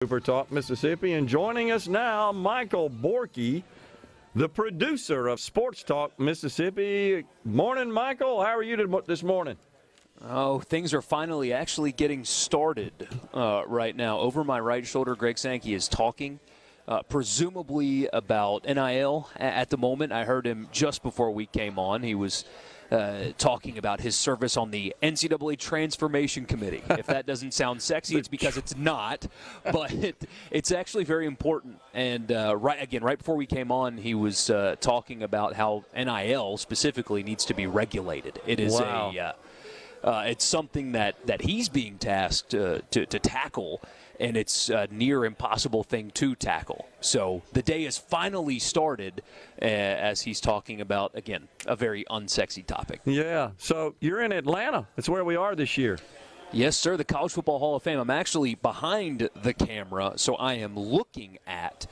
SuperTalk Mississippi, and joining us now, Michael Borkey, the producer of SportsTalk Mississippi. Morning, Michael. How are you this morning? Oh, things are finally actually getting started right now. Over my right shoulder, Greg Sankey is talking, presumably about NIL at the moment. I heard him just before we came on. He was talking about his service on the NCAA Transformation Committee. If that doesn't sound sexy, it's because it's not, but it's actually very important. And right before we came on, he was talking about how NIL specifically needs to be regulated. It is it's something that he's being tasked to tackle, and it's a near impossible thing to tackle. So the day has finally started as he's talking about, again, a very unsexy topic. Yeah, so you're in Atlanta. That's where we are this year. Yes, sir, the College Football Hall of Fame. I'm actually behind the camera, so I am looking at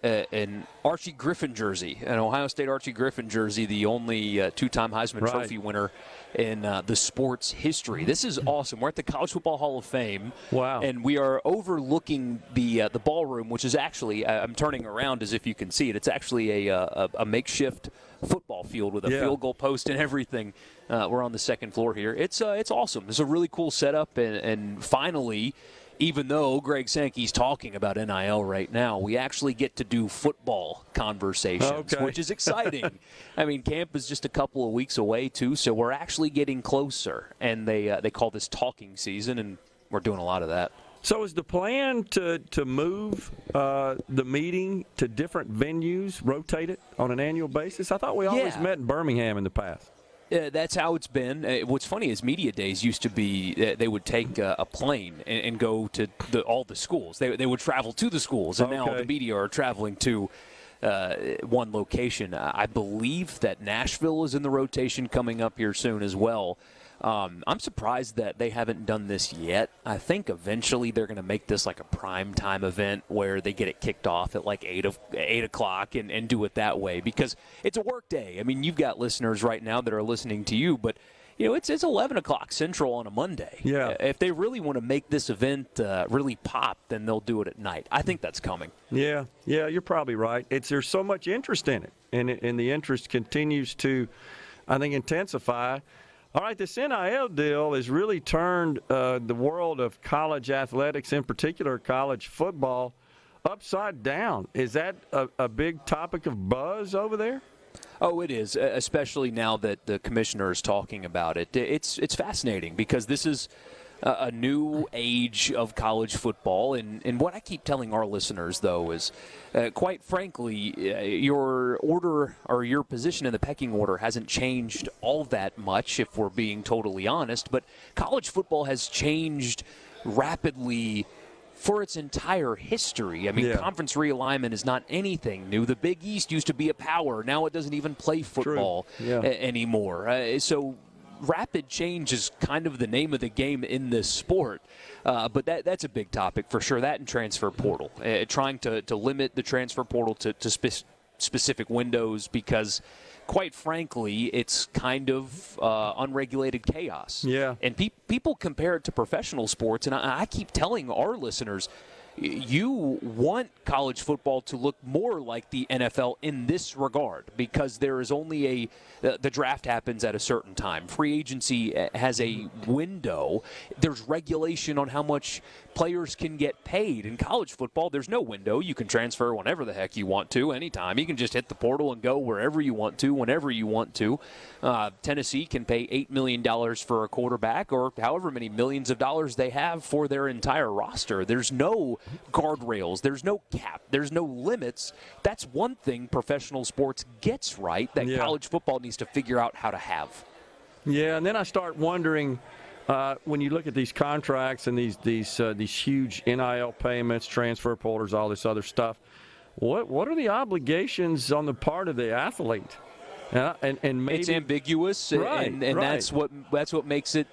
an Archie Griffin jersey, an Ohio State Archie Griffin jersey, the only two-time Heisman Trophy winner in the sports history. This is awesome. We're at the College Football Hall of Fame. Wow. And we are overlooking the ballroom, which is actually, I'm turning around as if you can see it. It's actually a makeshift football field with a field goal post and everything. We're on the second floor here. It's awesome. It's a really cool setup, and finally, even though Greg Sankey's talking about NIL right now, we actually get to do football conversations, which is exciting. I mean, camp is just a couple of weeks away, too, so we're actually getting closer. And they call this talking season, and we're doing a lot of that. So is the plan to move the meeting to different venues, rotate it on an annual basis? I thought we always met in Birmingham in the past. That's how it's been. What's funny is media days used to be they would take a plane and go to all the schools. They would travel to the schools, and now the media are traveling to one location. I believe that Nashville is in the rotation coming up here soon as well. I'm surprised that they haven't done this yet. I think eventually they're going to make this like a prime time event where they get it kicked off at like 8 o'clock and do it that way, because it's a work day. I mean, you've got listeners right now that are listening to you, but it's 11 o'clock Central on a Monday. Yeah. If they really want to make this event really pop, then they'll do it at night. I think that's coming. Yeah, you're probably right. There's so much interest in it, and the interest continues to, I think, intensify. All right, this NIL deal has really turned the world of college athletics, in particular college football, upside down. Is that a big topic of buzz over there? Oh, it is, especially now that the commissioner is talking about it. It's fascinating because this is a new age of college football. And what I keep telling our listeners, though, is quite frankly, your order or your position in the pecking order hasn't changed all that much, if we're being totally honest. But college football has changed rapidly for its entire history. I mean, conference realignment is not anything new. The Big East used to be a power. Now it doesn't even play football anymore. So rapid change is kind of the name of the game in this sport. But that's a big topic for sure. That and transfer portal. Trying to limit the transfer portal to specific windows because, quite frankly, it's kind of unregulated chaos. Yeah. And people compare it to professional sports, and I keep telling our listeners, you want college football to look more like the NFL in this regard because there is only the draft happens at a certain time. Free agency has a window. There's regulation on how much players can get paid. In college football, there's no window. You can transfer whenever the heck you want to, anytime. You can just hit the portal and go wherever you want to, whenever you want to. Tennessee can pay $8 million for a quarterback or however many millions of dollars they have for their entire roster. There's no guardrails. There's no cap. There's no limits. That's one thing professional sports gets right that college football needs to figure out how to have. Yeah, and then I start wondering, when you look at these contracts and these huge NIL payments, transfer portals, all this other stuff, what are the obligations on the part of the athlete? And maybe it's ambiguous, right, and right. that's what makes it.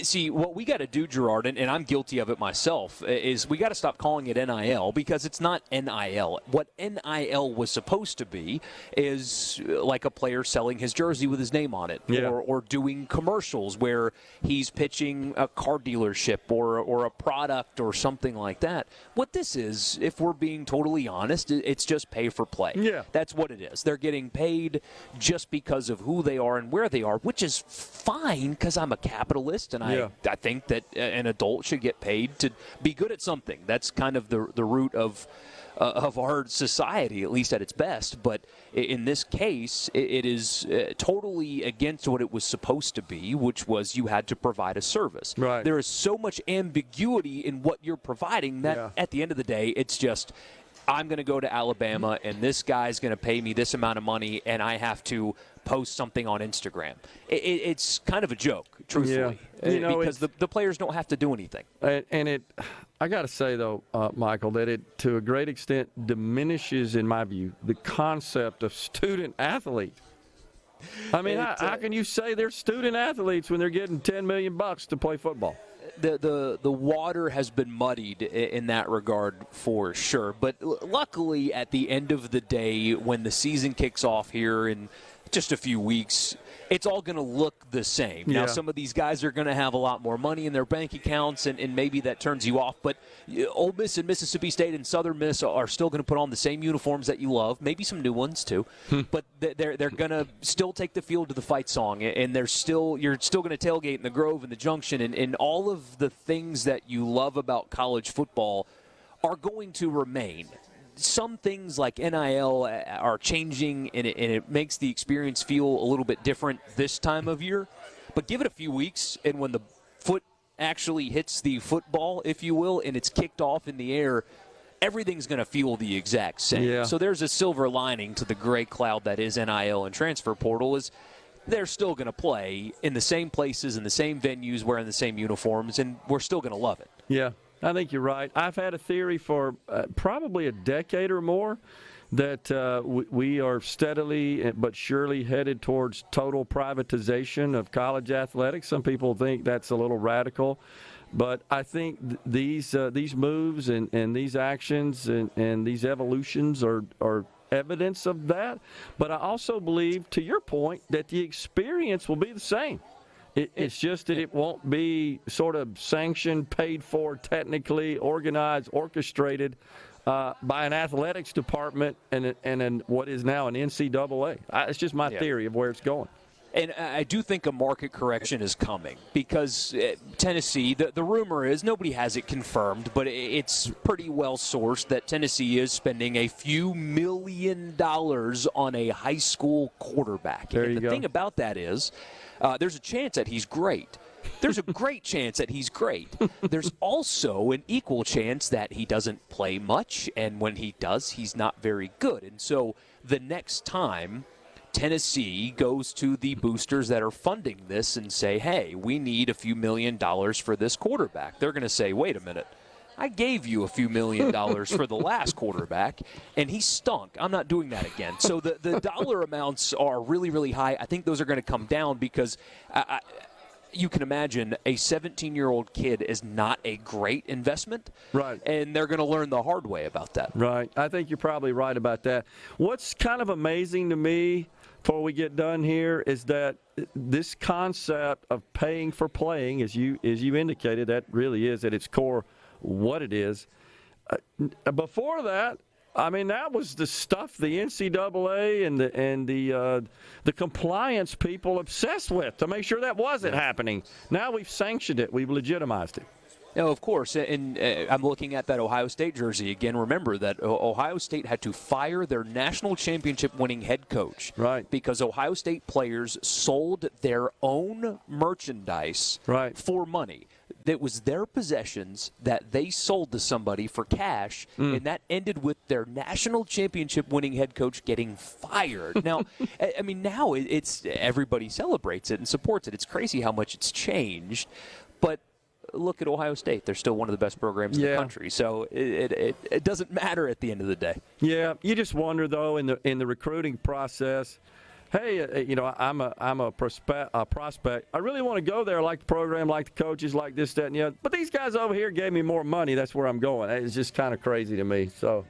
See, what we got to do, Gerard, and I'm guilty of it myself, is we got to stop calling it NIL because it's not NIL. What NIL was supposed to be is like a player selling his jersey with his name on it, or doing commercials where he's pitching a car dealership or a product or something like that. What this is, if we're being totally honest, it's just pay for play. Yeah. That's what it is. They're getting paid just because of who they are and where they are, which is fine because I'm a capitalist and I think that an adult should get paid to be good at something. That's kind of the root of our society, at least at its best. But in this case, it is totally against what it was supposed to be, which was you had to provide a service. Right. There is so much ambiguity in what you're providing that at the end of the day, it's just – I'm going to go to Alabama, and this guy's going to pay me this amount of money, and I have to post something on Instagram. It's kind of a joke, truthfully, because the players don't have to do anything. And I got to say, though, Michael, that it, to a great extent, diminishes, in my view, the concept of student-athlete. I mean, how can you say they're student-athletes when they're getting $10 million to play football? The water has been muddied in that regard for sure. But luckily, at the end of the day, when the season kicks off here in just a few weeks, it's all going to look the same. Now, some of these guys are going to have a lot more money in their bank accounts, and maybe that turns you off. But Ole Miss and Mississippi State and Southern Miss are still going to put on the same uniforms that you love, maybe some new ones too. But they're going to still take the field to the fight song, and you're still going to tailgate in the Grove and the Junction, and all of the things that you love about college football are going to remain. Some things like NIL are changing, and it makes the experience feel a little bit different this time of year. But give it a few weeks, and when the foot actually hits the football, if you will, and it's kicked off in the air, everything's going to feel the exact same. Yeah. So there's a silver lining to the gray cloud that is NIL and transfer portal is they're still going to play in the same places, in the same venues, wearing the same uniforms, and we're still going to love it. Yeah. I think you're right. I've had a theory for probably a decade or more that we are steadily but surely headed towards total privatization of college athletics. Some people think that's a little radical, but I think these moves and these actions and these evolutions are evidence of that. But I also believe, to your point, that the experience will be the same. It's just that it won't be sort of sanctioned, paid for, technically organized, orchestrated by an athletics department and what is now an NCAA. It's just my theory of where it's going. And I do think a market correction is coming because Tennessee, the rumor is, nobody has it confirmed, but it's pretty well sourced that Tennessee is spending a few $1 million on a high school quarterback. There you go. The thing about that is there's a chance that he's great. There's a great chance that he's great. There's also an equal chance that he doesn't play much, and when he does, he's not very good. And so the next time Tennessee goes to the boosters that are funding this and say, hey, we need a few $1 million for this quarterback, they're going to say, wait a minute, I gave you a few $1 million for the last quarterback, and he stunk. I'm not doing that again. So the dollar amounts are really, really high. I think those are going to come down because you can imagine a 17-year-old kid is not a great investment. Right. And they're going to learn the hard way about that. Right. I think you're probably right about that. What's kind of amazing to me before we get done here is that this concept of paying for playing, as you indicated, that really is at its core what it is. Before that, I mean, that was the stuff the NCAA and the compliance people obsessed with to make sure that wasn't happening. Now we've sanctioned it. We've legitimized it. No, of course, and I'm looking at that Ohio State jersey again. Remember that Ohio State had to fire their national championship-winning head coach, right? Because Ohio State players sold their own merchandise, right, for money. That was their possessions that they sold to somebody for cash, and that ended with their national championship-winning head coach getting fired. Now, I mean, now it's everybody celebrates it and supports it. It's crazy how much it's changed, but look at Ohio State. They're still one of the best programs in the country. So it doesn't matter at the end of the day. Yeah, you just wonder, though, in the recruiting process, hey, I'm a prospect. I really want to go there, like the program, like the coaches, like this, that, and the other. But these guys over here gave me more money. That's where I'm going. It's just kind of crazy to me. So,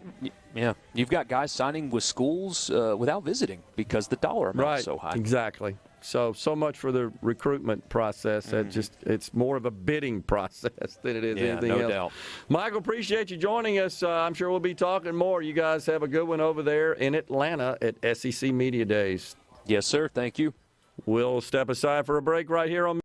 yeah, you've got guys signing with schools without visiting because the dollar amount is so high. Exactly. So much for the recruitment process. It's more of a bidding process than it is anything else. No doubt. Michael, appreciate you joining us. I'm sure we'll be talking more. You guys have a good one over there in Atlanta at SEC Media Days. Yes, sir. Thank you. We'll step aside for a break right here on